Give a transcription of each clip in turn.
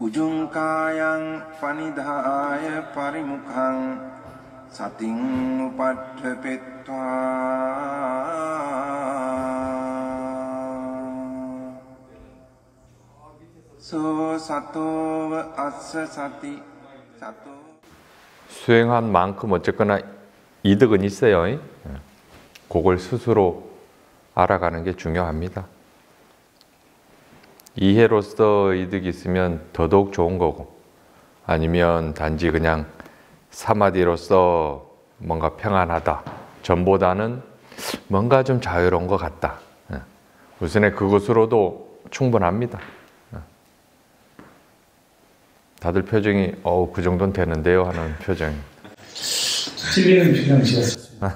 우중가양 파니다야 파리무캉 사팅 우파트페트와 소 사토 아스 사티 사토. 수행한 만큼 어쨌거나 이득은 있어요. 그걸 스스로 알아가는 게 중요합니다. 이해로서 이득이 있으면 더더욱 좋은 거고, 아니면 단지 그냥 사마디로서 뭔가 평안하다, 전보다는 뭔가 좀 자유로운 것 같다, 우선에 그것으로도 충분합니다. 다들 표정이 그 정도는 되는데요 하는 표정. 찔리는 표정 지었습니다.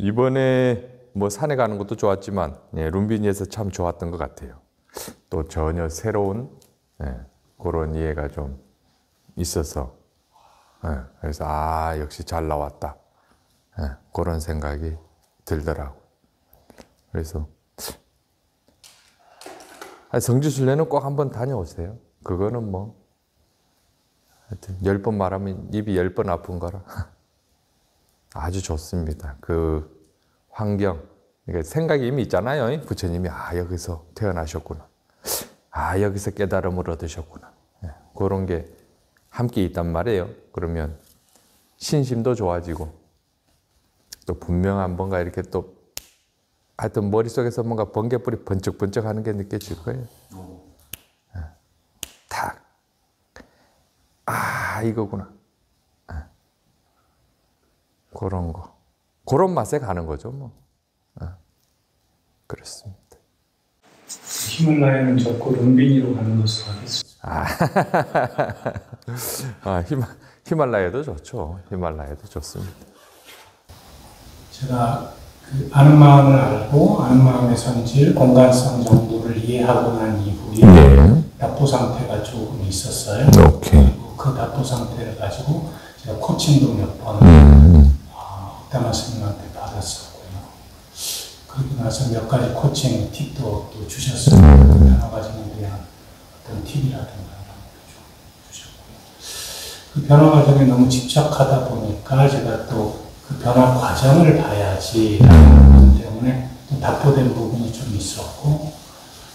이번에 뭐 산에 가는 것도 좋았지만 룸비니에서 참 좋았던 것 같아요. 또 전혀 새로운 그런 이해가 좀 있어서, 그래서 역시 잘 나왔다, 그런 생각이 들더라고요. 그래서 성지순례는 꼭 한번 다녀오세요. 그거는 뭐 하여튼 10번 말하면 입이 10번 아픈 거라 아주 좋습니다. 그 환경, 그러니까 생각이 이미 있잖아요. 부처님이 여기서 태어나셨구나, 여기서 깨달음을 얻으셨구나, 그런 게 함께 있단 말이에요. 그러면 신심도 좋아지고, 또 분명한 뭔가 이렇게 또 하여튼 머릿속에서 뭔가 번개불이 번쩍번쩍 하는 게 느껴질 거예요. 탁. 이거구나. 그런 거. 그런 맛에 가는 거죠, 뭐. 그렇습니다. 히말라야는 접고 룸비니로 가는 것으로 하겠습니다. 히말라야도 좋죠. 히말라야도 좋습니다. 제가 그 아는 마음을 알고 아는 마음의 성질, 공간성 정도를 이해하고 난 이후에 답보 상태가 조금 있었어요. 그리고 그 답보 상태를 가지고 제가 코칭도 몇 번 옥다마 스님한테 받았었고요. 그리고 나서 몇 가지 코칭 팁도 또 주셨어요. 여러 가지에 대한 어떤 팁이라든가 이런 것도 주셨고요. 그 변화 과정에 너무 집착하다 보니까 제가 또 그 변화 과정을 봐야지 라는 것 때문에 또 답보된 부분이 좀 있었고,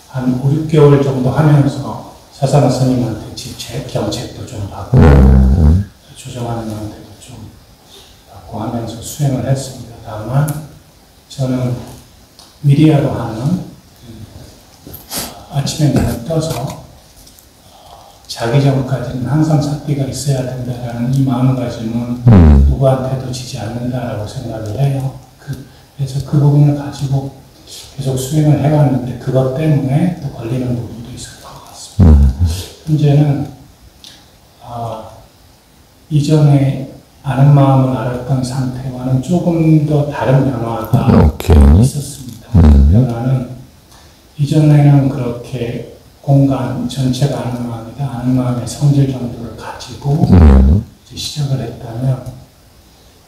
한 5, 6개월 정도 하면서 사사나 스님한테 직책, 경책도 좀 받고 조정하는 형태도 좀 받고 하면서 수행을 했습니다. 다만 저는 미리야로 하는 아침에 눈을 떠서 자기 전까지는 항상 사띠가 있어야 된다라는 이 마음가짐은 누구한테도 지지 않는다라고 생각을 해요. 그래서 그 부분을 가지고 계속 수행을 해왔는데 그것 때문에 또 걸리는 부분도 있을 것 같습니다. 현재는 이전에 아는 마음을 알았던 상태와는 조금 더 다른 변화가 있었습니다. 그 변화는 이전에는 그렇게 공간 전체가 아는 마음이다, 아는 마음의 성질 정도를 가지고 이제 시작을 했다면,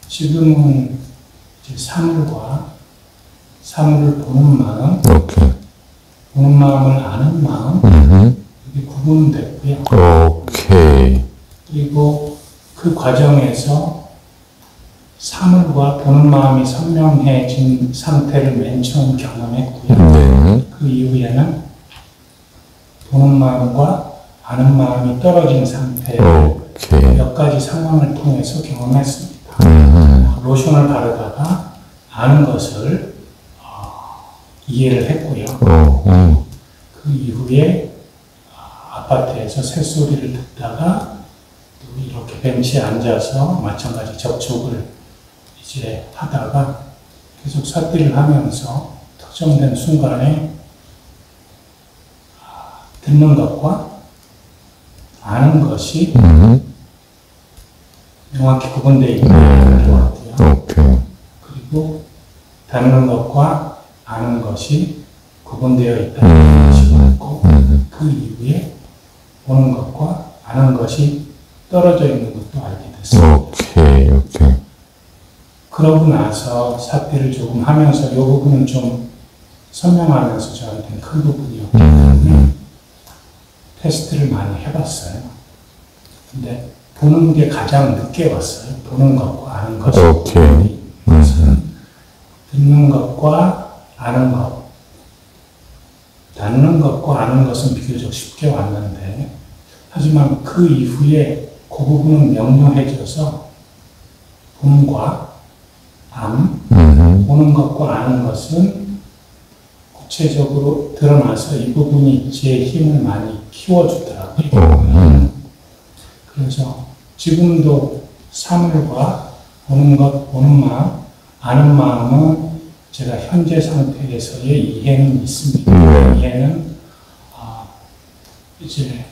지금은 이제 사물을 보는 마음, 보는 마음을 아는 마음, 이게 구분됐고요. 그리고 그 과정에서 사물과 보는 마음이 선명해진 상태를 맨 처음 경험했고요. 그 이후에는 보는 마음과 아는 마음이 떨어진 상태를 몇 가지 상황을 통해서 경험했습니다. 로션을 바르다가 아는 것을 이해를 했고요. 그 이후에 아파트에서 새소리를 듣다가 또 이렇게 벤치에 앉아서 마찬가지 접촉을 이제 하다가 계속 사띠를 하면서 특정된 순간에 듣는 것과 아는 것이 명확히 구분되어 있는 것 같아요. 그리고 듣는 것과 아는 것이 구분되어 있다는 것이 있고, 그 이후에 보는 것과 아는 것이 떨어져 있는 것도 알게 됐습니다. 그러고 나서 사띠를 조금 하면서 이 부분은 좀 설명하면서 저한테는 큰 부분이었기 때문에 테스트를 많이 해봤어요. 근데 보는 게 가장 늦게 왔어요. 보는 것과 아는 것이. 오케이. 듣는 것과 아는 것. 듣는 것과 아는 것은 비교적 쉽게 왔는데, 하지만 그 이후에 그 부분은 명료해져서 봄과 암, 보는 것과 아는 것은 구체적으로 드러나서 이 부분이 제 힘을 많이 키워주더라고요. 그래서 지금도 사물과 보는 것, 보는 마음, 아는 마음은 제가 현재 상태에서의 이해는 있습니다. 이해는 이제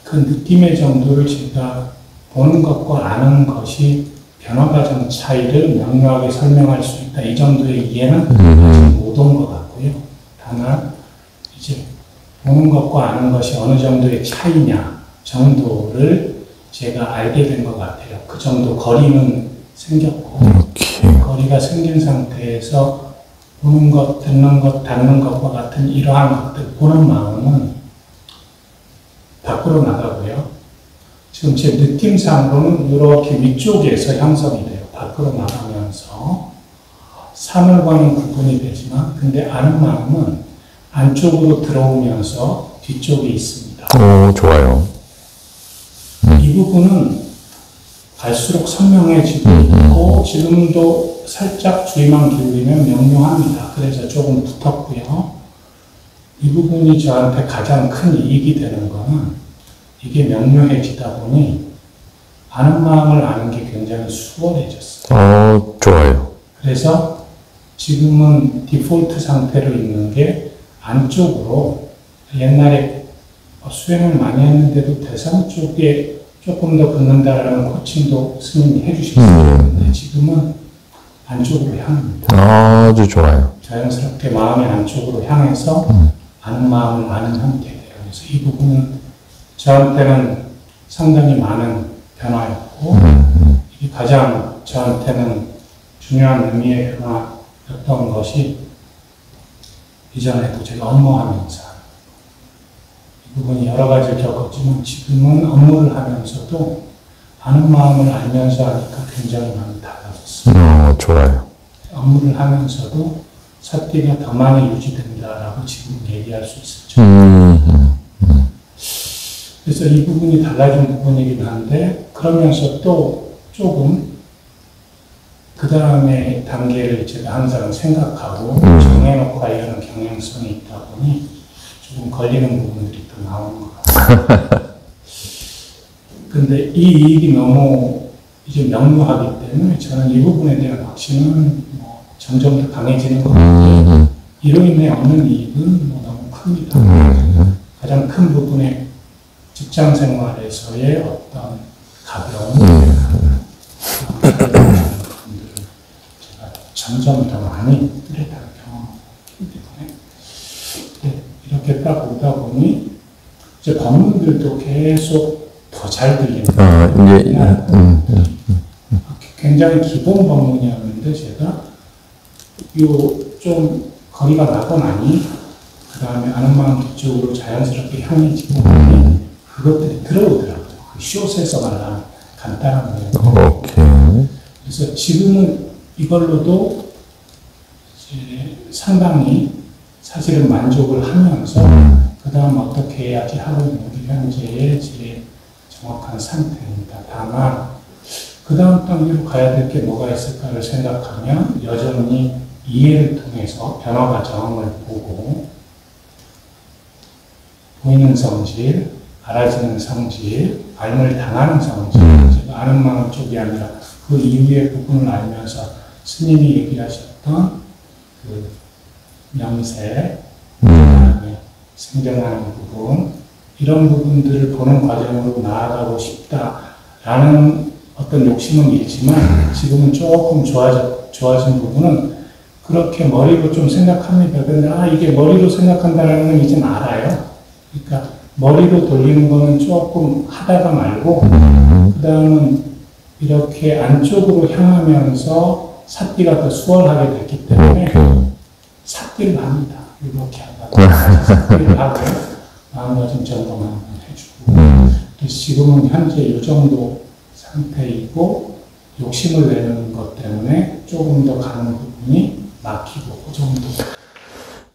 그 느낌의 정도를 제가 보는 것과 아는 것이 변화 과정 차이를 명료하게 설명할 수 있다. 이 정도의 이해는 아직 못 온 것 같고요. 다만 이제 보는 것과 아는 것이 어느 정도의 차이냐 정도를 제가 알게 된 것 같아요. 그 정도 거리는 생겼고 거리가 생긴 상태에서 보는 것, 듣는 것, 닿는 것과 같은 이러한 것들, 보는 마음은 밖으로 나가고요. 지금 제 느낌상으로는 이렇게 위쪽에서 형성이 돼요. 밖으로 나가면서 사물과는 구분이 되지만, 근데 아는 마음은 안쪽으로 들어오면서 뒤쪽에 있습니다. 오, 좋아요. 이 부분은 갈수록 선명해지고 있고, 지금도 살짝 주의만 기울이면 명료합니다. 그래서 조금 붙었고요. 이 부분이 저한테 가장 큰 이익이 되는 것은 이게 명료해지다 보니 아는 마음을 아는 게 굉장히 수월해졌어요. 좋아요. 그래서 지금은 디폴트 상태로 있는 게 안쪽으로, 옛날에 수행을 많이 했는데도 대상 쪽에 조금 더 붙는다라는 코칭도 스님이 해주셨어요. 근데 지금은 안쪽으로 향합니다. 아주 좋아요. 자연스럽게 마음의 안쪽으로 향해서 아는 마음을 아는 형태예요. 그래서 이 부분은 저한테는 상당히 많은 변화였고, 이게 가장 저한테는 중요한 의미의 변화였던 것이, 이전에도 제가 업무하면서 이 부분이 여러 가지를 겪었지만 지금은 업무를 하면서도 아는 마음을 알면서 하니까 굉장히 많이 달라졌어요. 좋아요. 업무를 하면서도 사띠가 더 많이 유지된다라고 지금 얘기할 수 있었죠. 그래서 이 부분이 달라진 부분이긴 한데, 그러면서 또 조금 그 다음에 단계를 제가 항상 생각하고 정해놓고 하려는 경향성이 있다 보니 조금 걸리는 부분들이 또 나오는 것 같아요. 근데 이 이익이 너무 이제 명료하기 때문에 저는 이 부분에 대한 확신은 뭐 점점 더 강해지는 것 같아요. 이로 인해 얻는 이익은 뭐 너무 큽니다. 가장 큰 부분의 직장 생활에서의 어떤 가벼운 부분들을 제가 점점 더 많이 뚜렷하게 경험하기 때문에 이렇게 딱 오다 보니 이제 법문들도 계속 더 잘 들립니다. 굉장히 기본 법문이었는데 제가 좀 거리가 나고 나니 그 다음에 아는 마음 뒤쪽으로 자연스럽게 향해지고 나니 그것들이 들어오더라고요. 그 숏에서 말하는 간단한 거예요. 그래서 지금은 이걸로도 이제 상당히 사실은 만족을 하면서 그 다음 어떻게 해야지 하고 있는 게 현재의 제 정확한 상태입니다. 다만 그 다음 단계로 가야 될 게 뭐가 있을까를 생각하면 여전히 이해를 통해서 변화 과정을 보고 보이는 성질, 알아지는 성질, 알물 당하는 성질, 제가 아는 마음 쪽이 아니라 그 이후의 부분을 알면서 스님이 얘기하셨던 그 명세, 그다음에 생겨나는 부분, 이런 부분들을 보는 과정으로 나아가고 싶다라는 어떤 욕심은 있지만 지금은 조금 좋아진 부분은 그렇게 머리로 좀 생각합니다. 근데 이게 머리로 생각한다는 건 이제는 알아요. 그러니까 머리로 돌리는 거는 조금 하다가 말고 그 다음은 이렇게 안쪽으로 향하면서 삿띠가 더 수월하게 됐기 때문에 삿띠를 합니다. 이렇게 하다가 하고 마음가짐 점검 한번 해주고 그래서 지금은 현재 이 정도 상태이고 욕심을 내는 것 때문에 조금 더 가는 부분이 막히고 그 정도.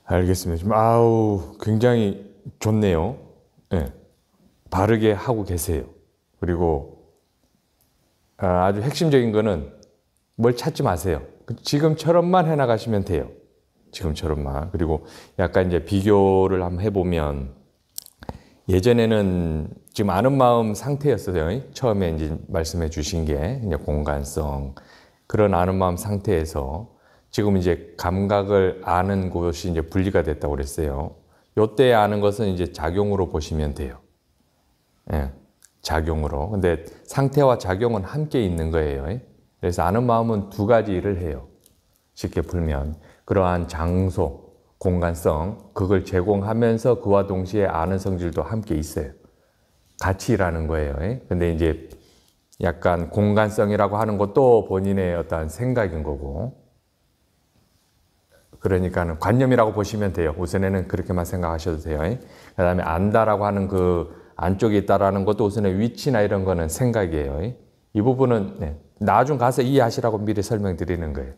알겠습니다. 지금 굉장히 좋네요. 네. 바르게 하고 계세요. 그리고 아주 핵심적인 거는 뭘 찾지 마세요. 지금처럼만 해나가시면 돼요. 지금처럼만. 그리고 약간 이제 비교를 한번 해보면 예전에는 지금 아는 마음 상태였어요. 처음에 이제 말씀해 주신 게 이제 공간성 그런 아는 마음 상태에서 지금 이제 감각을 아는 곳이 이제 분리가 됐다고 그랬어요. 요때 아는 것은 이제 작용으로 보시면 돼요. 예, 작용으로. 근데 상태와 작용은 함께 있는 거예요. 그래서 아는 마음은 두 가지 일을 해요. 쉽게 풀면 그러한 장소, 공간성 그걸 제공하면서 그와 동시에 아는 성질도 함께 있어요. 같이 일하는 거예요. 근데 이제 약간 공간성이라고 하는 것도 본인의 어떤 생각인 거고 그러니까는 관념이라고 보시면 돼요. 우선에는 그렇게만 생각하셔도 돼요. 그 다음에 안다라고 하는 그 안쪽에 있다라는 것도 우선의 위치나 이런 거는 생각이에요. 이 부분은 나중 가서 이해하시라고 미리 설명드리는 거예요.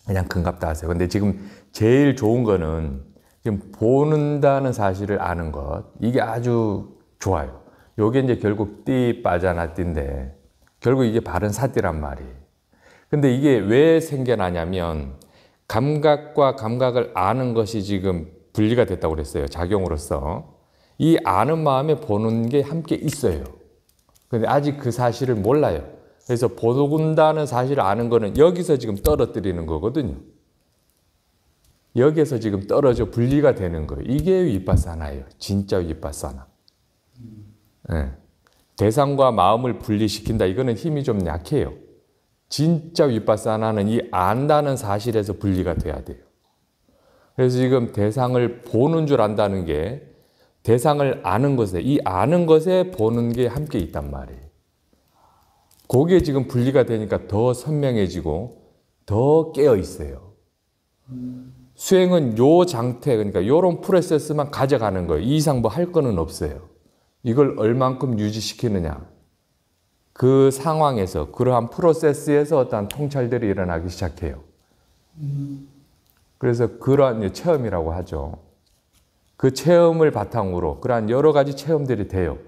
그냥 금갑다 하세요. 근데 지금 제일 좋은 거는 지금 보는다는 사실을 아는 것. 이게 아주 좋아요. 요게 이제 결국 띠 빠져나 띠인데 결국 이게 바른 사띠란 말이에요. 근데 이게 왜 생겨나냐면 감각과 감각을 아는 것이 지금 분리가 됐다고 그랬어요. 작용으로서. 이 아는 마음에 보는 게 함께 있어요. 근데 아직 그 사실을 몰라요. 그래서 본다는 사실을 아는 거는 여기서 지금 떨어뜨리는 거거든요. 여기에서 지금 떨어져 분리가 되는 거예요. 이게 위파사나예요. 진짜 위파사나. 네. 대상과 마음을 분리시킨다. 이거는 힘이 좀 약해요. 진짜 위파사나는 이 안다는 사실에서 분리가 돼야 돼요. 그래서 지금 대상을 보는 줄 안다는 게 대상을 아는 것에, 이 아는 것에 보는 게 함께 있단 말이에요. 그게 지금 분리가 되니까 더 선명해지고 더 깨어 있어요. 수행은 요 상태, 그러니까 요런 프로세스만 가져가는 거예요. 이 이상 뭐 할 거는 없어요. 이걸 얼만큼 유지시키느냐. 그 상황에서, 그러한 프로세스에서 어떤 통찰들이 일어나기 시작해요. 그래서 그러한 체험이라고 하죠. 그 체험을 바탕으로 그러한 여러 가지 체험들이 돼요.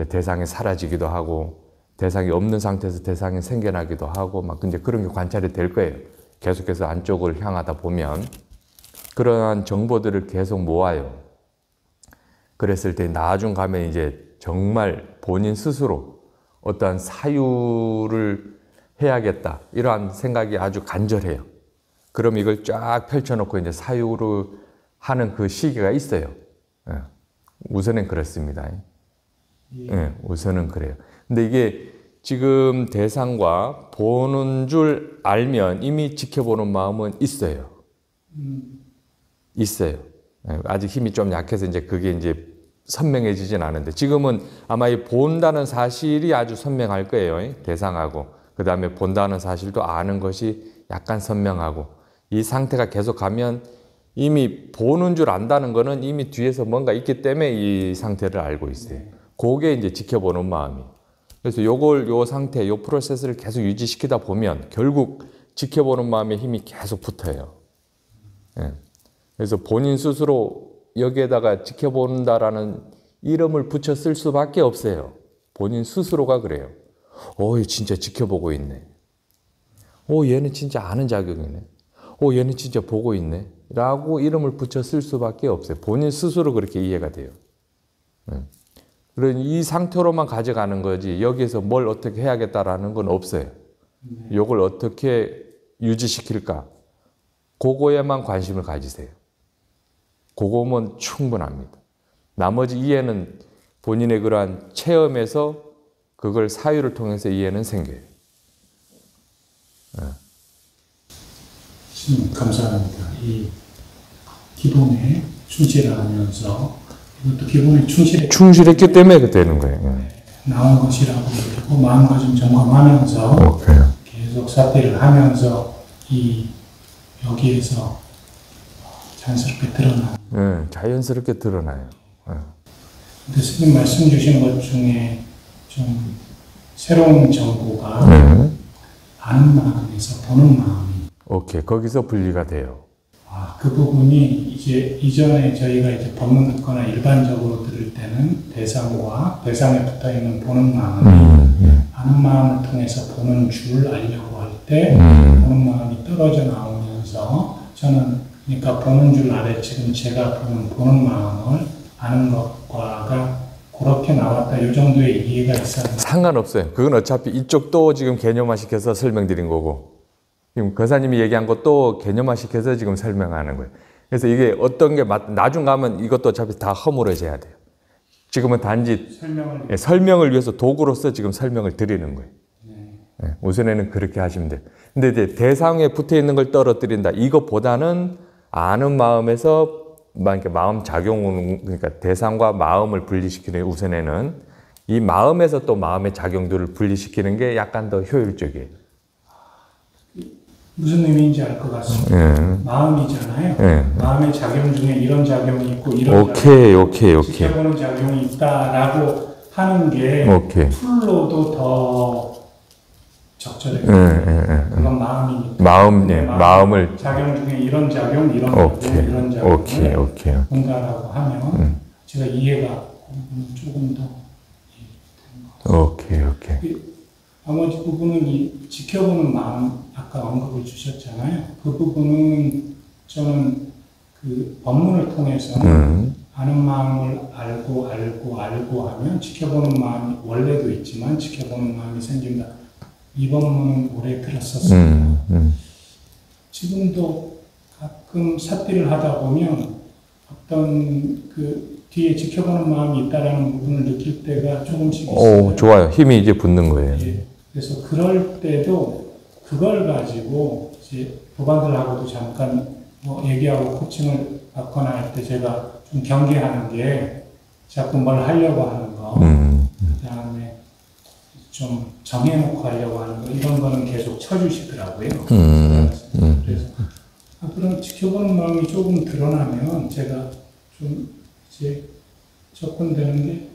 대상이 사라지기도 하고, 대상이 없는 상태에서 대상이 생겨나기도 하고, 막 이제 그런 게 관찰이 될 거예요. 계속해서 안쪽을 향하다 보면. 그러한 정보들을 계속 모아요. 그랬을 때 나중 가면 이제 정말 본인 스스로 어떠한 사유를 해야겠다. 이러한 생각이 아주 간절해요. 그럼 이걸 쫙 펼쳐놓고 이제 사유를 하는 그 시기가 있어요. 예. 우선은 그렇습니다. 예, 우선은 그래요. 근데 이게 지금 대상과 보는 줄 알면 이미 지켜보는 마음은 있어요. 있어요. 예, 아직 힘이 좀 약해서 이제 그게 이제 선명해지진 않은데 지금은 아마 이 본다는 사실이 아주 선명할 거예요. 대상하고. 그 다음에 본다는 사실도 아는 것이 약간 선명하고 이 상태가 계속 가면 이미 보는 줄 안다는 거는 이미 뒤에서 뭔가 있기 때문에 이 상태를 알고 있어요. 그게 이제 지켜보는 마음이. 그래서 요 상태, 요 프로세스를 계속 유지시키다 보면 결국 지켜보는 마음의 힘이 계속 붙어요. 예. 그래서 본인 스스로 여기에다가 지켜본다라는 이름을 붙여 쓸 수밖에 없어요. 본인 스스로가 그래요. 진짜 지켜보고 있네. 얘는 진짜 아는 작용이네. 얘는 진짜 보고 있네. 라고 이름을 붙여 쓸 수밖에 없어요. 본인 스스로 그렇게 이해가 돼요. 그러니 이 상태로만 가져가는 거지 여기에서 뭘 어떻게 해야겠다라는 건 없어요. 이걸 어떻게 유지시킬까? 그거에만 관심을 가지세요. 그거면 충분합니다. 나머지 이해는 본인의 그러한 체험에서 그걸 사유를 통해서 이해는 생겨요. 감사합니다. 이 기본에 충실하면서 이것도 기본에 충실했기 때문에 그 되는 거예요. 나온 것이라고 그러고 마음가짐 점검하면서 계속 사태를 하면서 여기에서 자연스럽게 드러나요. 네, 자연스럽게 드러나요. 네. 근데 스님 말씀 주신 것 중에 좀 새로운 정보가 아는 마음에서 보는 마음이. 오케이, 거기서 분리가 돼요. 그 부분이 이제 이전에 저희가 이제 법문 듣거나 일반적으로 들을 때는 대상과 대상에 붙어 있는 보는 마음, 아는 마음을 통해서 보는 줄 알려고 할 때 보는 마음이 떨어져 나오면서 저는 그러니까 보는 줄 알에 지금 제가 보는 마음을 아는 것과가 그렇게 나왔다. 이 정도의 이해가 있었는데 상관없어요. 그건 어차피 이쪽도 지금 개념화시켜서 설명드린 거고 지금 거사님이 얘기한 것도 개념화시켜서 지금 설명하는 거예요. 그래서 이게 어떤 게 나중 가면 이것도 어차피 다 허물어져야 돼요. 지금은 단지 설명을 위해서 도구로서 지금 설명을 드리는 거예요. 네, 우선에는 그렇게 하시면 돼요. 근데 이제 대상에 붙어 있는 걸 떨어뜨린다. 이것보다는 아는 마음에서 마음 작용은 그러니까 대상과 마음을 분리시키는 우선에는 이 마음에서 또 마음의 작용들을 분리시키는 게 약간 더 효율적이에요. 무슨 의미인지 알 것 같습니다. 마음이잖아요. 마음의 작용 중에 이런 작용이 있고 이런 지켜보는 작용이 있다라고 하는 게 풀로도 더 적절해요. 그건 마음이니까. 마음을 작용 중에 이런 작용, 이런 작용, 이런 작용을 본다라고 하면 제가 이해가 조금 더 나머지 부분은 이 지켜보는 마음 아까 언급을 주셨잖아요. 그 부분은 저는 그 법문을 통해서 아는 마음을 알고 하면 지켜보는 마음이 원래도 있지만 지켜보는 마음이 생긴다. 이 법문은 오래 들었었습니다. 지금도 가끔 삿비를 하다 보면 어떤 그 뒤에 지켜보는 마음이 있다라는 부분을 느낄 때가 조금씩 있어요. 좋아요. 힘이 이제 붙는 거예요. 예. 그래서 그럴 때도 그걸 가지고 이제 부관들하고도 잠깐 뭐 얘기하고 코칭을 받거나 할 때 제가 좀 경계하는 게 자꾸 뭘 하려고 하는 거, 그다음에 좀 정해놓고 하려고 하는 거 이런 거는 계속 쳐주시더라고요. 그래서 그런 지켜보는 마음이 조금 드러나면 제가 좀 이제 접근되는 게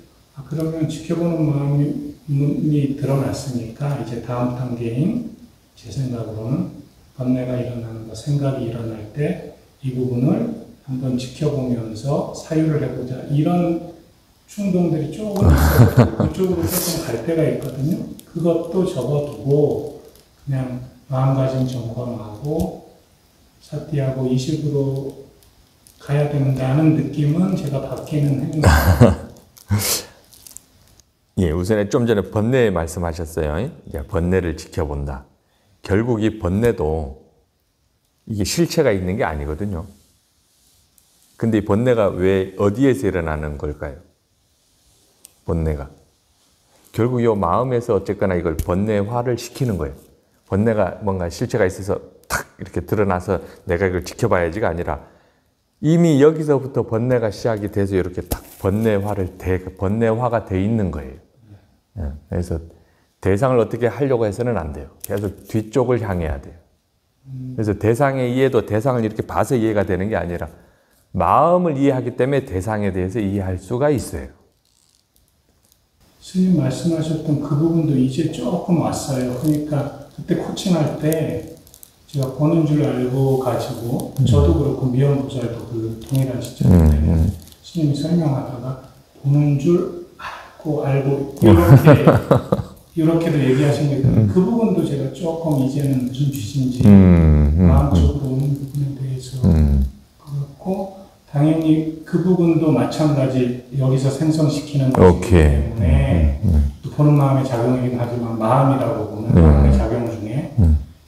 그러면 지켜보는 마음이 드러났으니까 이제 다음 단계인 제 생각으로는 번뇌가 일어나는 거, 생각이 일어날 때 이 부분을 한번 지켜보면서 사유를 해보자. 이런 충동들이 조금 있어요. 그쪽으로 조금 갈 때가 있거든요. 그것도 접어두고 그냥 마음가짐 점검하고 사띠하고 이 식으로 가야 된다는 느낌은 제가 바뀌는 행동입니다. 예, 우선에 좀 전에 번뇌 말씀하셨어요. 번뇌를 지켜본다. 결국 이 번뇌도 이게 실체가 있는 게 아니거든요. 근데 이 번뇌가 왜 어디에서 일어나는 걸까요? 번뇌가. 결국 이 마음에서 어쨌거나 이걸 번뇌화를 시키는 거예요. 번뇌가 뭔가 실체가 있어서 탁 이렇게 드러나서 내가 이걸 지켜봐야지가 아니라 이미 여기서부터 번뇌가 시작이 돼서 이렇게 딱 번뇌화가 돼 있는 거예요. 그래서 대상을 어떻게 하려고 해서는 안 돼요. 계속 뒤쪽을 향해야 돼요. 그래서 대상의 이해도 대상을 이렇게 봐서 이해가 되는 게 아니라 마음을 이해하기 때문에 대상에 대해서 이해할 수가 있어요. 스님 말씀하셨던 그 부분도 이제 조금 왔어요. 그러니까 그때 코칭할 때 제가 보는 줄 알고 가지고 저도 그렇고 미연보살도 그 동일한 시점인데 스님이 설명하다가 보는 줄 알고 이렇게도 얘기하신 게 그 부분도 제가 조금 이제는 무슨 뜻인지 마음적으로 오는 부분에 대해서 그렇고 당연히 그 부분도 마찬가지 여기서 생성시키는 것이기 때문에 또 보는 마음의 작용이긴 하지만 마음이라고 보는 마음의 작용 중에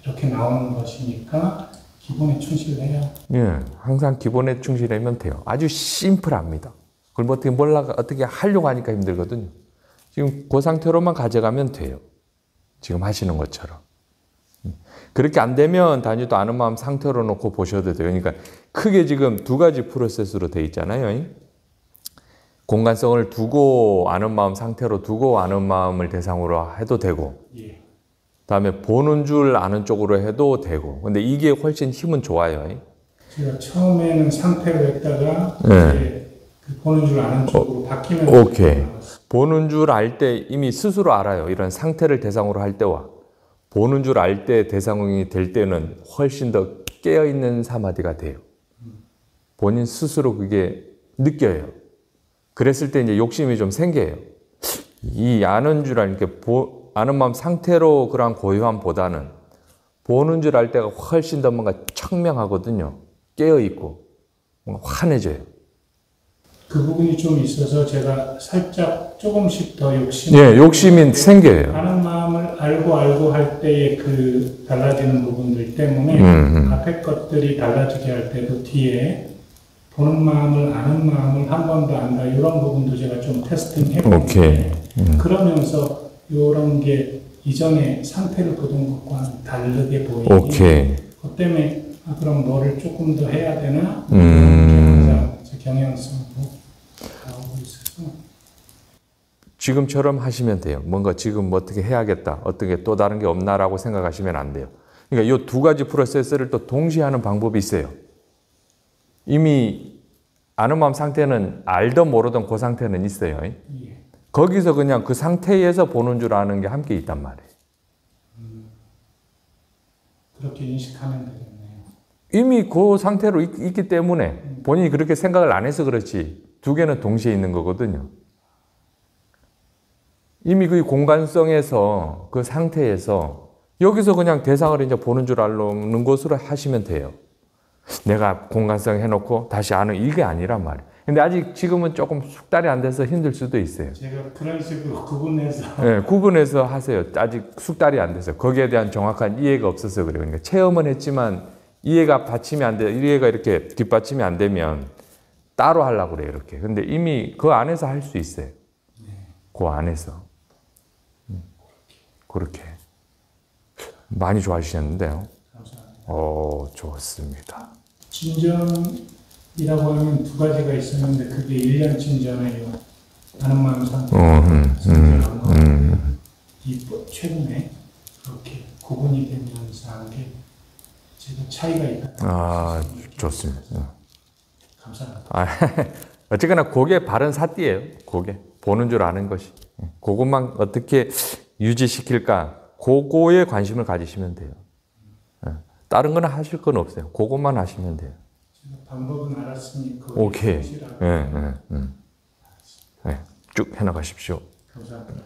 이렇게 나오는 것이니까 기본에 충실해야. 예, 항상 기본에 충실하면 돼요. 아주 심플합니다. 그걸 뭐 어떻게 하려고 하니까 힘들거든요. 지금 그 상태로만 가져가면 돼요. 지금 하시는 것처럼. 그렇게 안 되면 단지 또 아는 마음 상태로 놓고 보셔도 돼요. 그러니까 크게 지금 두 가지 프로세스로 돼 있잖아요. 공간성을 두고 아는 마음 상태로 두고 아는 마음을 대상으로 해도 되고 다음에 보는 줄 아는 쪽으로 해도 되고 근데 이게 훨씬 힘은 좋아요. 제가 처음에는 상태로 했다가 네. 이제 그 보는 줄 아는 쪽으로 바뀌면 오케이. 보는 줄 알 때 이미 스스로 알아요. 이런 상태를 대상으로 할 때와 보는 줄 알 때 대상이 될 때는 훨씬 더 깨어있는 사마디가 돼요. 본인 스스로 그게 느껴요. 그랬을 때 이제 욕심이 좀 생겨요. 이 아는 줄 아는 게 아는 마음 상태로 그런 고요함보다는 보는 줄 알 때가 훨씬 더 뭔가 청명하거든요. 깨어있고 뭔가 환해져요. 그 부분이 좀 있어서 제가 살짝 조금씩 더 욕심이 생겨요. 아는 마음을 알고 할 때의 그 달라지는 부분들 때문에 앞에 것들이 달라지게 할 때도 뒤에 보는 마음을 아는 마음을 한 번 더 안다 이런 부분도 제가 좀 테스팅 해보는데 그러면서 이런 게 이전에 상태를 보던 것과는 다르게 보이니 그 때문에 그럼 뭐를 조금 더 해야 되나 항상 제 경향성으로 나오고 있어서 지금처럼 하시면 돼요. 뭔가 지금 어떻게 해야겠다. 어떻게 또 다른 게 없나라고 생각하시면 안 돼요. 그러니까 이 두 가지 프로세스를 또 동시에 하는 방법이 있어요. 이미 아는 마음 상태는 알던 모르던 그 상태는 있어요. 거기서 그냥 그 상태에서 보는 줄 아는 게 함께 있단 말이에요. 그렇게 인식하면 되겠네요. 이미 그 상태로 있기 때문에 본인이 그렇게 생각을 안 해서 그렇지 두 개는 동시에 있는 거거든요. 이미 그 공간성에서 그 상태에서 여기서 그냥 대상을 이제 보는 줄 아는 것으로 하시면 돼요. 내가 공간성 해놓고 다시 아는 이게 아니란 말이에요. 근데 아직 지금은 조금 숙달이 안 돼서 힘들 수도 있어요. 제가 그런 식으로 구분해서 네, 구분해서 하세요. 아직 숙달이 안 돼서 거기에 대한 정확한 이해가 없어서 그래요. 그러니까 체험은 했지만 이해가 받침이 안 돼, 이해가 이렇게 뒷받침이 안 되면 따로 하려고 그래요. 이렇게. 근데 이미 그 안에서 할 수 있어요. 그 안에서. 그렇게 많이 좋아하시셨는데요. 감사합니다. 좋습니다. 진전이라고 하면 두 가지가 있었는데 그게 1년 진전이에요. 아는 마음 상태. 최근에 그렇게 구분이 되면서 한 게 제가 차이가 있다. 좋습니다. 감사합니다. 어쨌거나 그게 바른 사띠예요. 그게 보는 줄 아는 것이. 그것만 어떻게 유지시킬까? 그거에 관심을 가지시면 돼요. 다른 건 하실 건 없어요. 그것만 하시면 돼요. 제가 방법은 알았으니 오케이. 쭉 해나가십시오. 감사합니다.